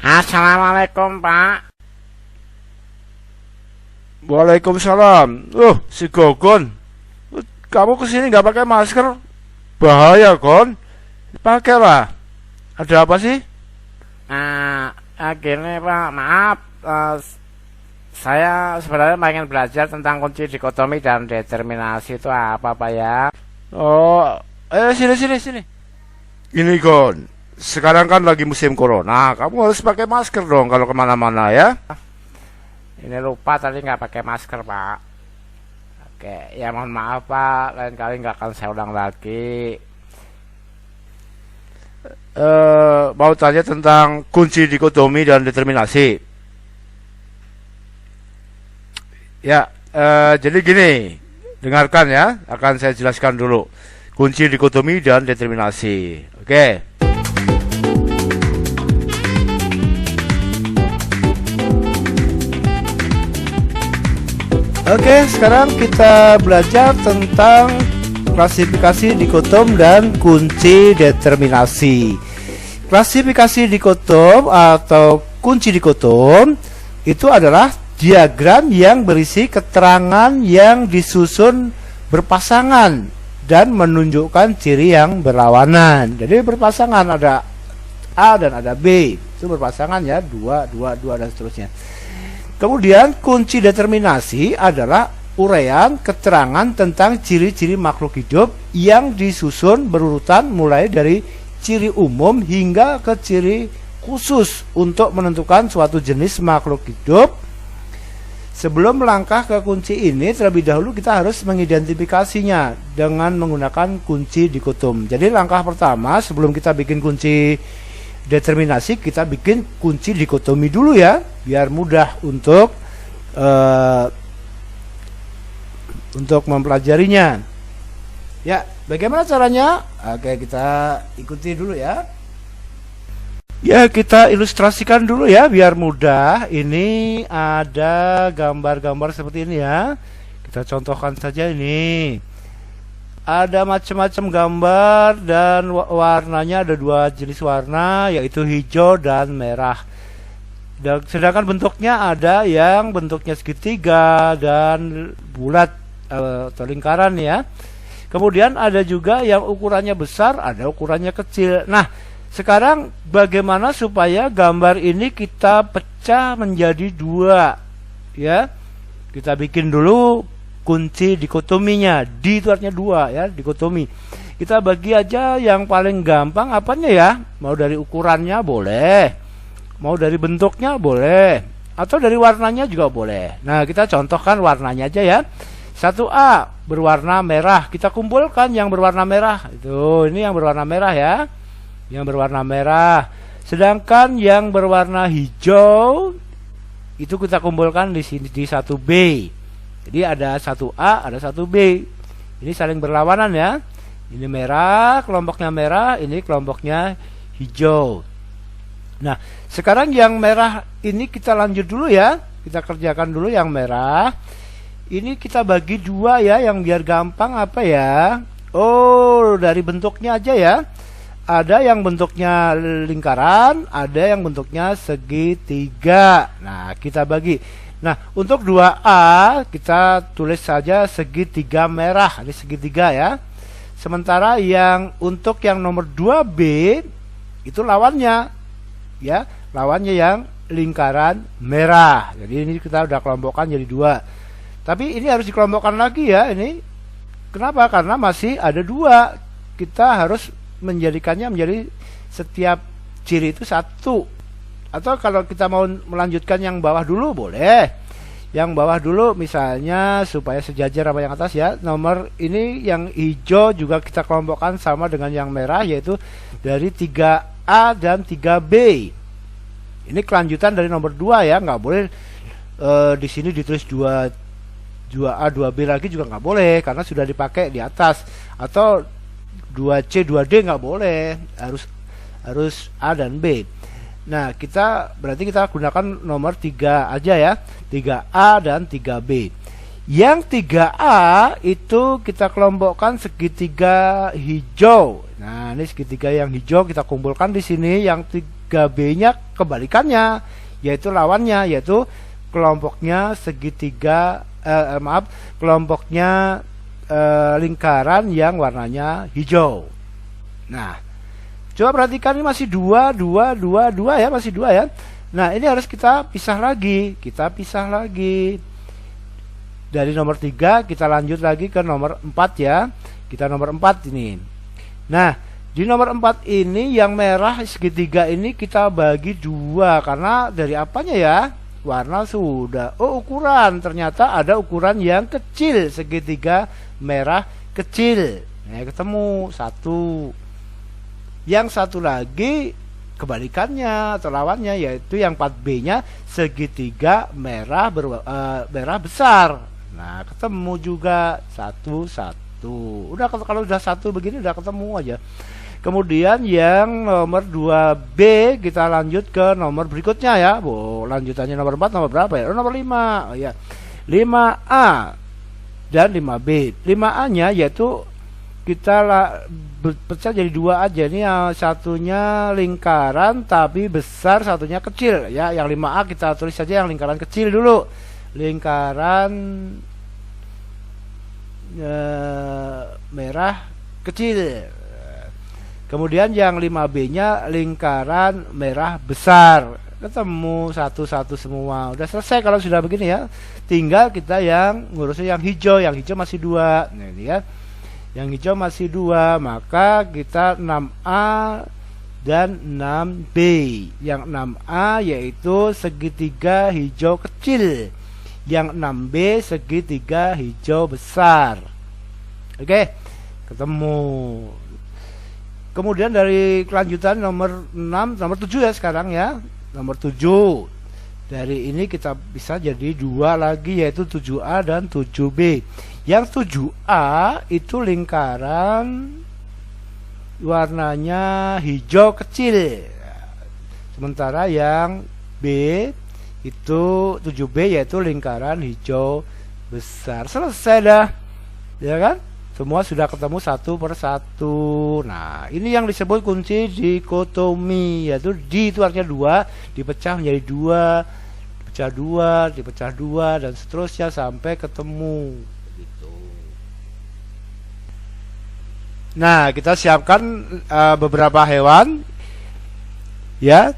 Assalamualaikum, Pak. Waalaikumsalam. Si Gogon, kamu kesini nggak pakai masker? Bahaya, Gon. Pakailah. Ada apa sih? Gini, Pak. Maaf. Saya sebenarnya pengen belajar tentang kunci dikotomi dan determinasi itu apa, Pak ya? Sini. Ini, Gon. Sekarang kan lagi musim corona. Kamu harus pakai masker dong kalau kemana-mana ya. Ini lupa tadi nggak pakai masker, Pak. Oke, ya mohon maaf, Pak. Lain kali nggak akan saya ulang lagi. Mau tanya tentang kunci dikotomi dan determinasi. Ya, jadi gini, dengarkan ya, akan saya jelaskan dulu kunci dikotomi dan determinasi. Oke. Oke, sekarang kita belajar tentang klasifikasi dikotom dan kunci determinasi. Klasifikasi dikotom atau kunci dikotom itu adalah diagram yang berisi keterangan yang disusun berpasangan dan menunjukkan ciri yang berlawanan. Jadi berpasangan, ada A dan ada B. Itu berpasangan ya, 2, 2, 2 dan seterusnya. Kemudian kunci determinasi adalah uraian keterangan tentang ciri-ciri makhluk hidup yang disusun berurutan mulai dari ciri umum hingga ke ciri khusus untuk menentukan suatu jenis makhluk hidup. Sebelum melangkah ke kunci ini, terlebih dahulu kita harus mengidentifikasinya dengan menggunakan kunci dikotom. Jadi langkah pertama sebelum kita bikin kunci determinasi, kita bikin kunci dikotomi dulu ya, biar mudah untuk mempelajarinya. Ya, bagaimana caranya? Oke, kita ikuti dulu ya. Ya, kita ilustrasikan dulu ya, biar mudah. Ini ada gambar-gambar seperti ini ya. Kita contohkan saja ini. Ada macam-macam gambar dan warnanya ada 2 jenis warna, yaitu hijau dan merah. Sedangkan bentuknya ada yang bentuknya segitiga dan bulat atau lingkaran ya. Kemudian ada juga yang ukurannya besar, ada ukurannya kecil. Nah, sekarang bagaimana supaya gambar ini kita pecah menjadi 2 ya? Kita bikin dulu kunci dikotominya. Di itu artinya 2 ya, dikotomi. Kita bagi aja yang paling gampang apanya ya? Mau dari ukurannya boleh, mau dari bentuknya boleh, atau dari warnanya juga boleh. Nah, kita contohkan warnanya aja ya. 1A berwarna merah. Kita kumpulkan yang berwarna merah. Itu, ini yang berwarna merah ya. Yang berwarna merah. Sedangkan yang berwarna hijau itu kita kumpulkan di sini di 1B. Jadi ada 1A, ada 1B. Ini saling berlawanan ya. Ini merah, kelompoknya merah, ini kelompoknya hijau. Nah, sekarang yang merah ini kita lanjut dulu ya. Kita kerjakan dulu yang merah. Ini kita bagi 2 ya, yang biar gampang apa ya? Dari bentuknya aja ya. Ada yang bentuknya lingkaran, ada yang bentuknya segitiga. Nah, kita bagi. Nah, untuk 2A kita tulis saja segitiga merah. Ini segitiga ya. Sementara untuk yang nomor 2B itu lawannya ya, lawannya yang lingkaran merah. Jadi ini kita udah kelompokkan jadi 2. Tapi ini harus dikelompokkan lagi ya ini. Kenapa? Karena masih ada 2. Kita harus menjadikannya menjadi setiap ciri itu 1. Atau kalau kita mau melanjutkan yang bawah dulu boleh. Yang bawah dulu misalnya supaya sejajar sama yang atas ya. Nomor ini yang hijau juga kita kelompokkan sama dengan yang merah, yaitu dari 3A dan 3B. Ini kelanjutan dari nomor 2 ya, nggak boleh di sini ditulis 2A 2B lagi juga nggak boleh karena sudah dipakai di atas. Atau 2C 2D nggak boleh, harus A dan B. Nah, berarti kita gunakan nomor 3 aja ya, 3A dan 3B. Yang 3A itu kita kelompokkan segitiga hijau. Nah, ini segitiga yang hijau kita kumpulkan di sini. Yang 3B-nya kebalikannya, yaitu lawannya, yaitu kelompoknya segitiga, kelompoknya lingkaran yang warnanya hijau. Nah, coba perhatikan ini masih 2 ya, masih 2 ya. Nah, ini harus kita pisah lagi. Dari nomor 3 kita lanjut lagi ke nomor 4 ya. Kita nomor 4 ini. Nah, di nomor 4 ini yang merah segitiga ini kita bagi 2 karena dari apanya ya? Warna sudah. Oh, ukuran. Ternyata ada ukuran yang kecil, segitiga merah kecil. Nah, ketemu 1. Yang satu lagi kebalikannya atau lawannya, yaitu yang 4B-nya segitiga merah merah besar. Nah, ketemu juga 1. Udah, kalau udah 1 begini udah ketemu aja. Kemudian yang nomor 2B kita lanjut ke nomor berikutnya ya. Lanjutannya nomor 4 nomor berapa ya? Nomor 5. Oh ya. 5A dan 5B. 5A-nya yaitu kita pecah jadi 2 aja nih. Yang satunya lingkaran tapi besar, satunya kecil ya. Yang 5A kita tulis saja yang lingkaran kecil dulu. Lingkaran merah kecil. Kemudian yang 5B-nya lingkaran merah besar. Ketemu 1 semua. Udah selesai kalau sudah begini ya. Tinggal kita yang ngurusnya yang hijau. Yang hijau masih 2. Nah, ini ya. Yang hijau masih 2. Maka kita 6A dan 6B. Yang 6A yaitu segitiga hijau kecil. Yang 6B segitiga hijau besar. Oke, ketemu. Kemudian dari kelanjutan nomor 6, nomor 7 ya sekarang ya. Nomor 7. Dari ini kita bisa jadi 2 lagi, yaitu 7A dan 7B. Yang 7A itu lingkaran warnanya hijau kecil. Sementara yang B itu 7B yaitu lingkaran hijau besar. Selesai dah. Ya kan? Semua sudah ketemu 1 per 1. Nah, ini yang disebut kunci dikotomi, yaitu di itu artinya 2 dipecah menjadi 2, dipecah 2, dipecah 2 dan seterusnya sampai ketemu gitu. Nah, kita siapkan beberapa hewan ya.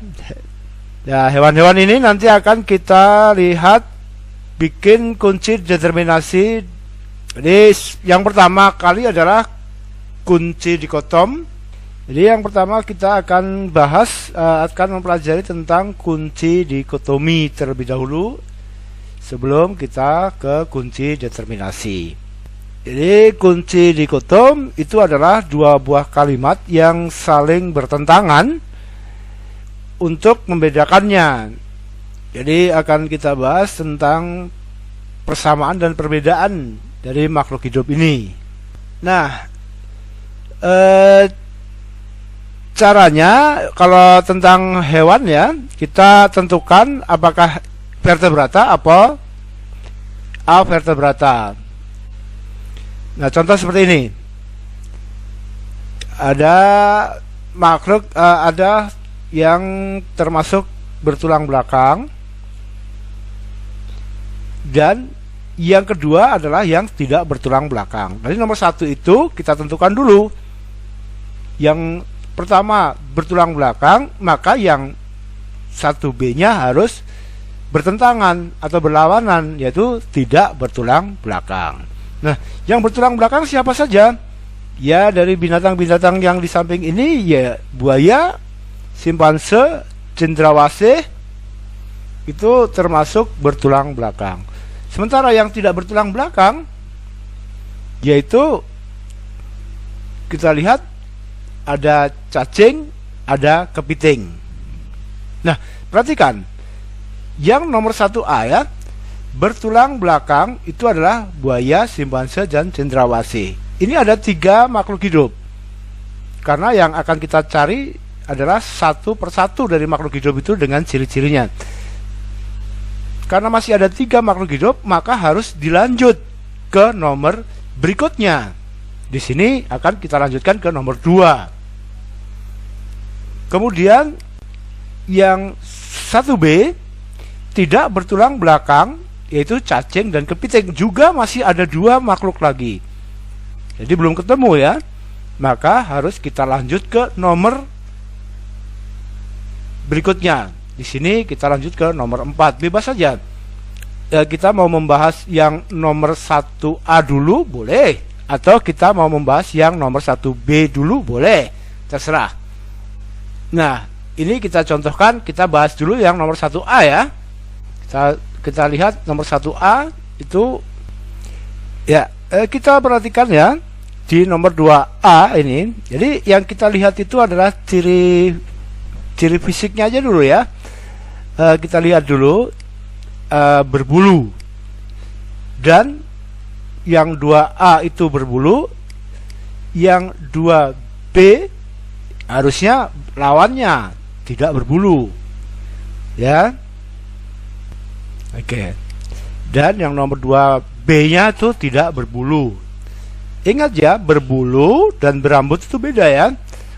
Ya, hewan-hewan ini nanti akan kita lihat bikin kunci determinasi. Jadi yang pertama kali adalah kunci dikotom. Jadi yang pertama kita akan bahas, akan mempelajari tentang kunci dikotomi terlebih dahulu sebelum kita ke kunci determinasi. Jadi kunci dikotom itu adalah 2 buah kalimat yang saling bertentangan untuk membedakannya. Jadi akan kita bahas tentang persamaan dan perbedaan dari makhluk hidup ini. Nah, caranya kalau tentang hewan ya, kita tentukan apakah vertebrata apa avertebrata. Nah, contoh seperti ini. Ada makhluk ada yang termasuk bertulang belakang, dan yang kedua adalah yang tidak bertulang belakang. Jadi nomor 1 itu kita tentukan dulu. Yang pertama bertulang belakang, maka yang 1B-nya harus bertentangan atau berlawanan, yaitu tidak bertulang belakang. Nah, yang bertulang belakang siapa saja? Ya, dari binatang-binatang yang di samping ini ya buaya, simpanse, cendrawasih itu termasuk bertulang belakang. Sementara yang tidak bertulang belakang, yaitu kita lihat ada cacing, ada kepiting. Nah, perhatikan, yang nomor 1A ya, bertulang belakang itu adalah buaya, simpanse, dan cendrawasih. Ini ada 3 makhluk hidup. Karena yang akan kita cari adalah 1 per 1 dari makhluk hidup itu dengan ciri-cirinya. Karena masih ada 3 makhluk hidup, maka harus dilanjut ke nomor berikutnya. Di sini akan kita lanjutkan ke nomor 2. Kemudian yang 1B tidak bertulang belakang, yaitu cacing dan kepiting. Juga masih ada 2 makhluk lagi. Jadi belum ketemu ya. Maka harus kita lanjut ke nomor berikutnya. Di sini kita lanjut ke nomor 4. Bebas saja. Kita mau membahas yang nomor 1A dulu boleh, atau kita mau membahas yang nomor 1B dulu boleh, terserah. Nah, ini kita contohkan, kita bahas dulu yang nomor 1A ya. Kita lihat nomor 1A itu ya, kita perhatikan ya di nomor 2A ini. Jadi yang kita lihat itu adalah ciri fisiknya aja dulu ya. Kita lihat dulu, berbulu, dan yang 2A itu berbulu, yang 2B harusnya lawannya tidak berbulu ya. Oke. Dan yang nomor 2B nya itu tidak berbulu. Ingat ya, berbulu dan berambut itu beda ya.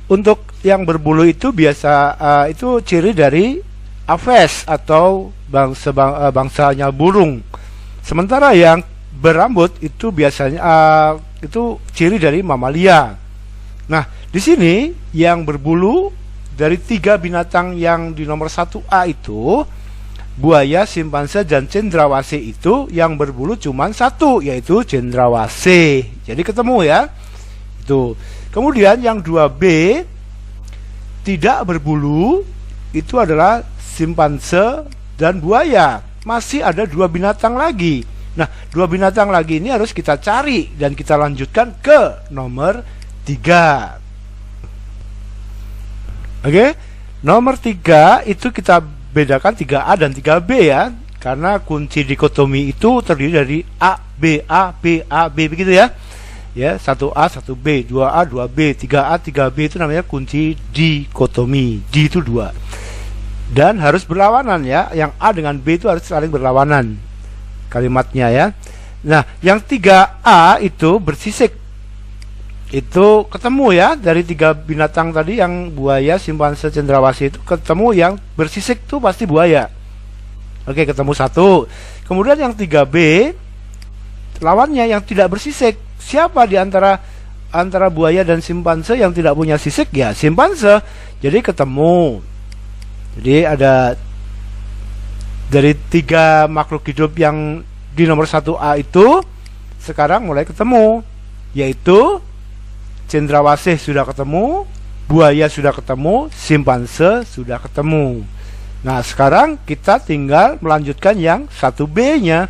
Untuk yang berbulu itu biasa itu ciri dari aves atau bangsanya burung. Sementara yang berambut itu biasanya itu ciri dari mamalia. Nah, di sini yang berbulu dari 3 binatang yang di nomor 1A itu, buaya, simpanse, dan cendrawasih, itu yang berbulu cuma 1, yaitu cendrawasih. Jadi ketemu ya. Itu. Kemudian yang 2B tidak berbulu itu adalah simpanse dan buaya. Masih ada 2 binatang lagi. Nah, 2 binatang lagi ini harus kita cari dan kita lanjutkan ke nomor 3. Oke, nomor 3 itu kita bedakan 3A dan 3B ya. Karena kunci dikotomi itu terdiri dari A, B, A, B, A, B, begitu ya. Ya, 1A, 1B, 2A, 2B, 3A, 3B itu namanya kunci dikotomi. D itu 2. Dan harus berlawanan ya. Yang A dengan B itu harus saling berlawanan kalimatnya ya. Nah, yang 3A itu bersisik. Itu ketemu ya, dari 3 binatang tadi, yang buaya, simpanse, cendrawasih itu ketemu yang bersisik tuh pasti buaya. Oke, ketemu 1. Kemudian yang 3B lawannya yang tidak bersisik. Siapa di antara buaya dan simpanse yang tidak punya sisik? Ya, simpanse. Jadi ketemu. Jadi ada dari 3 makhluk hidup yang di nomor 1A itu sekarang mulai ketemu, yaitu cendrawasih sudah ketemu, buaya sudah ketemu, simpanse sudah ketemu. Nah, sekarang kita tinggal melanjutkan yang 1B nya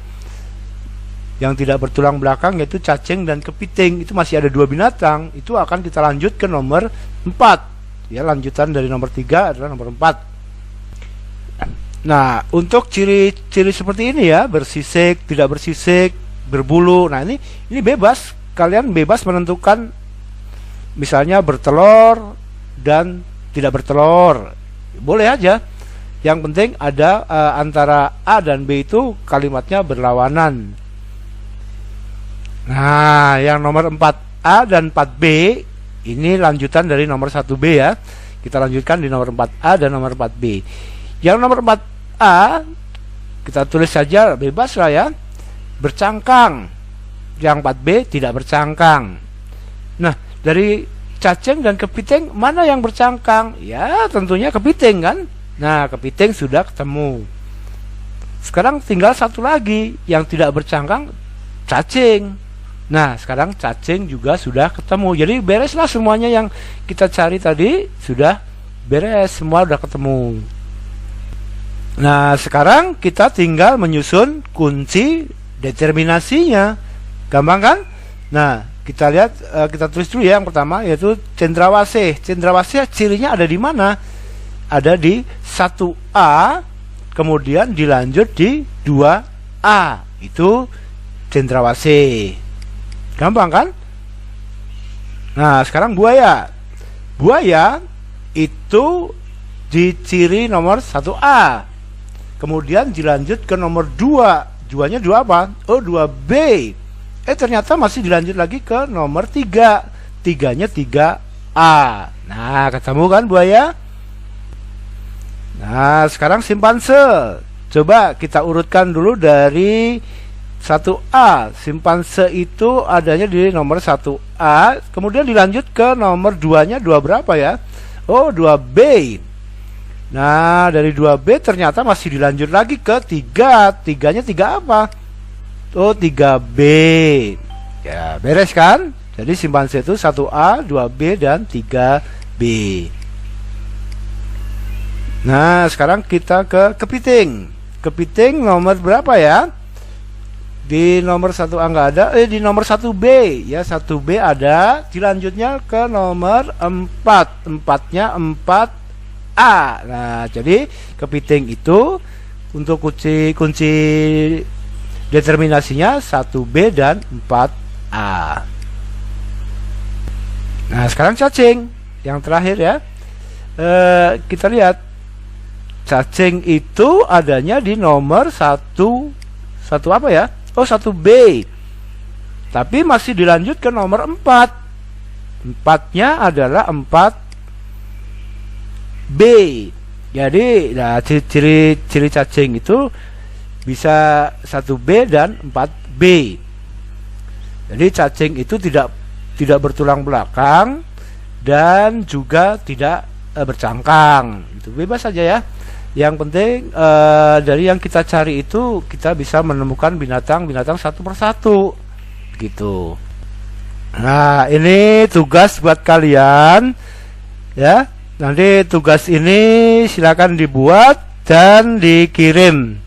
yang tidak bertulang belakang, yaitu cacing dan kepiting. Itu masih ada 2 binatang. Itu akan kita lanjut ke nomor 4 ya. Lanjutan dari nomor 3 adalah nomor 4. Nah, untuk ciri-ciri seperti ini ya, bersisik, tidak bersisik, berbulu. Nah, ini bebas. Kalian bebas menentukan, misalnya bertelur dan tidak bertelur. Boleh aja. Yang penting ada antara A dan B itu kalimatnya berlawanan. Nah, yang nomor 4A dan 4B ini lanjutan dari nomor 1B ya. Kita lanjutkan di nomor 4A dan nomor 4B. Yang nomor 4A kita tulis saja bebas lah ya, bercangkang. Yang 4B tidak bercangkang. Nah, dari cacing dan kepiting mana yang bercangkang? Ya, tentunya kepiting kan. Nah, kepiting sudah ketemu. Sekarang tinggal 1 lagi yang tidak bercangkang, cacing. Nah, sekarang cacing juga sudah ketemu. Jadi bereslah semuanya yang kita cari tadi, sudah beres, semua sudah ketemu. Nah, sekarang kita tinggal menyusun kunci determinasinya. Gampang kan? Nah, kita lihat, kita tulis dulu ya. Yang pertama yaitu cendrawasih. Cendrawasih cirinya ada di mana? Ada di 1A, kemudian dilanjut di 2A. Itu cendrawasih. Gampang kan? Nah, sekarang buaya. Buaya itu di ciri nomor 1A. Kemudian dilanjut ke nomor 2. 2-nya 2 apa? Oh, 2B. Ternyata masih dilanjut lagi ke nomor 3. 3-nya 3A. Nah, ketemu kan buaya? Nah, sekarang simpanse. Coba kita urutkan dulu dari 1A. Simpanse itu adanya di nomor 1A, kemudian dilanjut ke nomor 2-nya. 2 berapa ya? Oh, 2B. Nah, dari 2B ternyata masih dilanjut lagi ke 3. 3-nya 3 apa? Oh, 3B. Ya, beres kan? Jadi simpanse itu 1A, 2B, dan 3B. Nah, sekarang kita ke kepiting. Kepiting nomor berapa ya? Di nomor 1A nggak ada, di nomor 1B. Ya, 1B ada, dilanjutnya ke nomor 4. 4-nya 4A. Nah, jadi kepiting itu untuk kunci determinasinya 1B dan 4A. Nah, sekarang cacing yang terakhir ya. Kita lihat cacing itu adanya di nomor 1 apa ya? Oh, 1B. Tapi masih dilanjut ke nomor 4. 4-nya adalah 4B. Jadi, nah, ciri cacing itu bisa 1B dan 4B. Jadi cacing itu tidak bertulang belakang dan juga tidak bercangkang. Itu bebas saja ya. Yang penting dari yang kita cari itu kita bisa menemukan binatang-binatang satu persatu gitu. Nah, ini tugas buat kalian ya. Nanti tugas ini silakan dibuat dan dikirim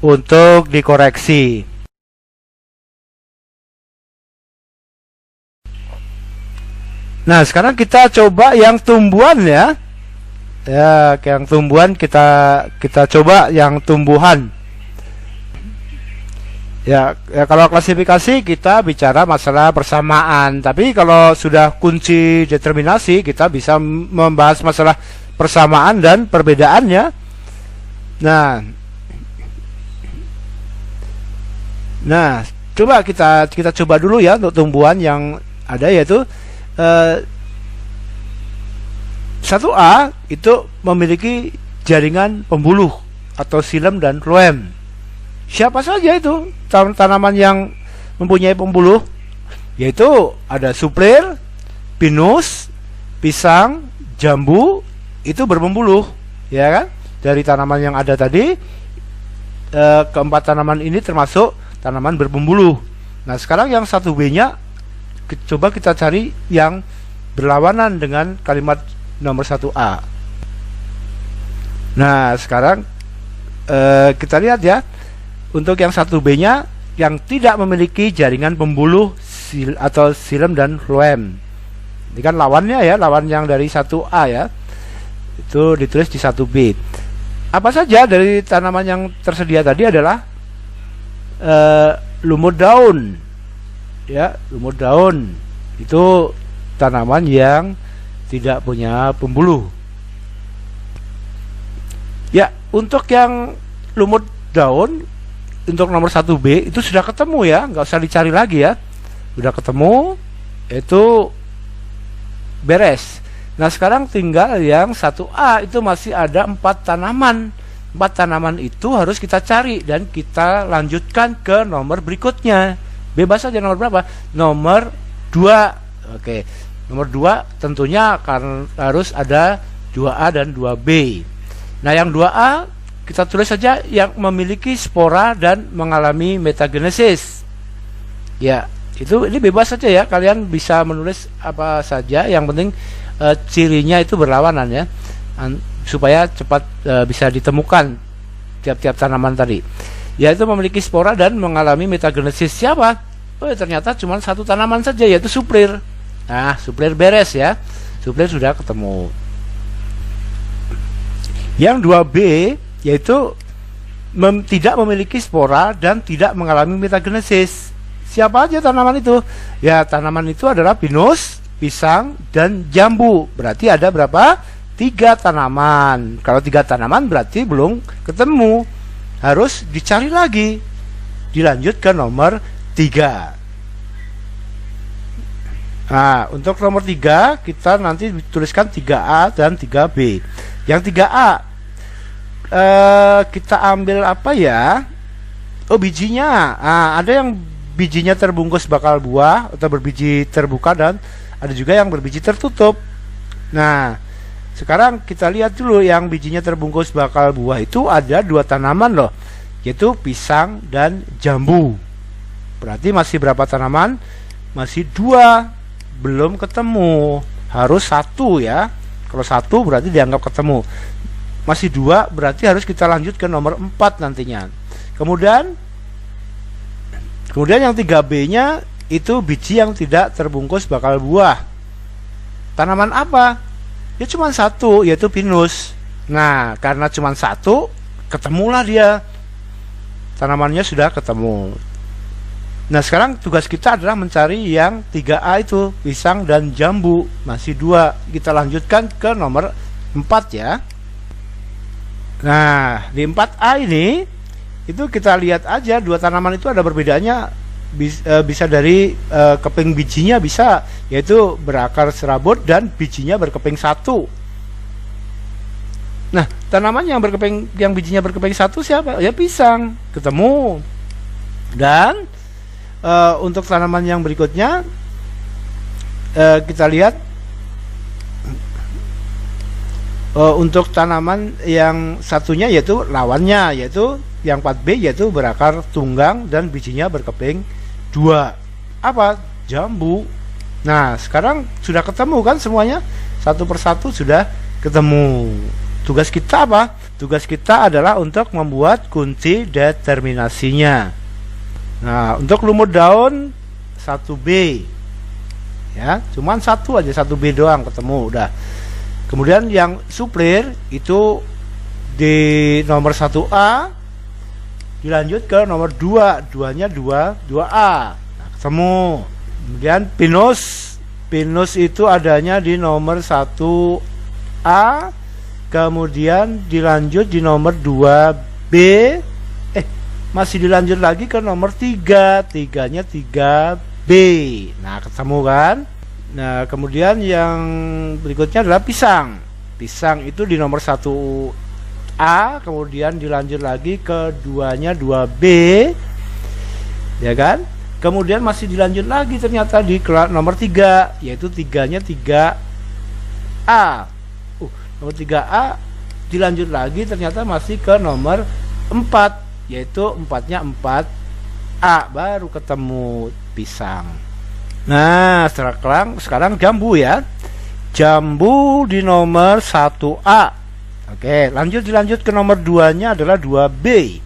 untuk dikoreksi. Nah, sekarang kita coba yang tumbuhan ya. Ya, yang tumbuhan kita coba yang tumbuhan. Ya, kalau klasifikasi kita bicara masalah persamaan, tapi kalau sudah kunci determinasi kita bisa membahas masalah persamaan dan perbedaannya. Nah, coba kita coba dulu ya untuk tumbuhan yang ada, yaitu 1A itu memiliki jaringan pembuluh atau xilem dan phloem. Siapa saja itu tanaman yang mempunyai pembuluh? Yaitu ada suplir, pinus, pisang, jambu, itu berpembuluh, ya kan? Dari tanaman yang ada tadi, keempat tanaman ini termasuk tanaman berpembuluh. Nah, sekarang yang 1B-nya coba kita cari yang berlawanan dengan kalimat nomor 1A. Nah, sekarang kita lihat ya. Untuk yang 1B-nya yang tidak memiliki jaringan pembuluh atau xilem dan phloem. Ini kan lawannya ya, lawan yang dari 1A ya. Itu ditulis di 1B. Apa saja dari tanaman yang tersedia tadi adalah lumut daun. Ya, lumut daun itu tanaman yang tidak punya pembuluh. Ya, untuk yang lumut daun untuk nomor 1B itu sudah ketemu ya, nggak usah dicari lagi ya, sudah ketemu, itu beres. Nah, sekarang tinggal yang 1A, itu masih ada 4 tanaman. 4 tanaman itu harus kita cari dan kita lanjutkan ke nomor berikutnya. Bebas saja nomor berapa? Nomor 2. Oke, nomor 2 tentunya akan harus ada 2A dan 2B. Nah, yang 2A kita tulis saja yang memiliki spora dan mengalami metagenesis. Ya, ini bebas saja ya, kalian bisa menulis apa saja, yang penting cirinya itu berlawanan ya, supaya cepat bisa ditemukan tiap-tiap tanaman tadi. Yaitu memiliki spora dan mengalami metagenesis. Siapa? Oh, ternyata cuma satu tanaman saja, yaitu suplir. Nah, suplir beres ya, suplir sudah ketemu. Yang 2B yaitu tidak memiliki spora dan tidak mengalami metagenesis. Siapa aja tanaman itu? Ya, tanaman itu adalah pinus, pisang, dan jambu. Berarti ada berapa? 3 tanaman. Kalau 3 tanaman berarti belum ketemu, harus dicari lagi, dilanjut ke nomor 3. Nah, untuk nomor 3 kita nanti tuliskan 3A dan 3B. Yang 3A kita ambil apa ya? Oh, bijinya. Ada yang bijinya terbungkus bakal buah atau berbiji terbuka, dan ada juga yang berbiji tertutup. Nah, sekarang kita lihat dulu yang bijinya terbungkus bakal buah itu ada 2 tanaman loh, yaitu pisang dan jambu. Berarti masih berapa tanaman? Masih 2, belum ketemu. Harus 1 ya. Kalau 1 berarti dianggap ketemu. Masih 2 berarti harus kita lanjut ke nomor 4 nantinya. Kemudian yang 3B-nya itu biji yang tidak terbungkus bakal buah. Tanaman apa? Ya cuma 1, yaitu pinus. Nah, karena cuma 1, ketemulah dia. Tanamannya sudah ketemu. Nah, sekarang tugas kita adalah mencari yang 3A itu, pisang dan jambu. Masih 2. Kita lanjutkan ke nomor 4 ya. Nah, di 4A ini itu kita lihat aja 2 tanaman itu ada perbedaannya. Bisa dari keping bijinya bisa, yaitu berakar serabut dan bijinya berkeping 1. Nah, tanaman yang bijinya berkeping 1 siapa? Ya pisang, ketemu. Dan untuk tanaman yang berikutnya kita lihat untuk tanaman yang satunya yaitu lawannya, yaitu yang 4B, yaitu berakar tunggang dan bijinya berkeping 2. Apa? Jambu. Nah, sekarang sudah ketemu kan semuanya? Satu persatu sudah ketemu. Tugas kita apa? Tugas kita adalah untuk membuat kunci determinasinya. Nah, untuk lumut daun 1B ya, cuman 1 aja, 1B doang ketemu udah. Kemudian yang suplir itu di nomor 1A dilanjut ke nomor 2, 2-nya 2A. Nah, ketemu. Kemudian pinus itu adanya di nomor 1A, kemudian dilanjut di nomor 2B. Masih dilanjut lagi ke nomor 3, 3-nya 3B. Nah, ketemu kan? Nah, kemudian yang berikutnya adalah pisang. Pisang itu di nomor 1A, kemudian dilanjut lagi ke 2-nya 2B, ya kan? Kemudian masih dilanjut lagi ternyata di nomor 3, yaitu 3-nya 3A. Nomor 3A dilanjut lagi ternyata masih ke nomor 4, yaitu 4-nya 4A, baru ketemu pisang. Nah, sekarang jambu ya. Jambu di nomor 1A. Oke, dilanjut ke nomor 2-nya adalah 2B.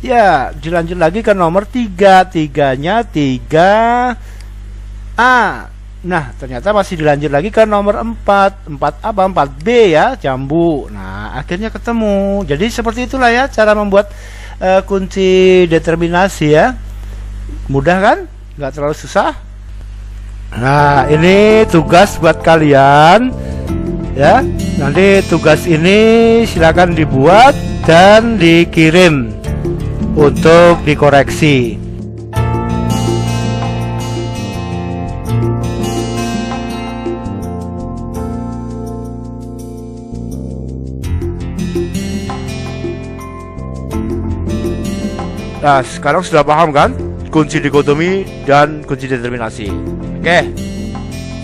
Ya, dilanjut lagi ke nomor 3, 3-nya 3A. Nah, ternyata masih dilanjut lagi ke nomor 4. 4 apa? 4B ya, jambu. Nah, akhirnya ketemu. Jadi seperti itulah ya cara membuat kunci determinasi ya. Mudah kan? Nggak terlalu susah. Nah, ini tugas buat kalian ya. Nanti tugas ini silakan dibuat dan dikirim untuk dikoreksi. Nah, sekarang sudah paham kan kunci dikotomi dan kunci determinasi? Oke,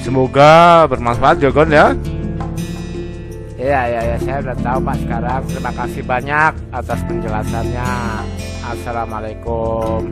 semoga bermanfaat Jogon ya. Iya, saya udah tahu Pak sekarang. Terima kasih banyak atas penjelasannya. Assalamualaikum.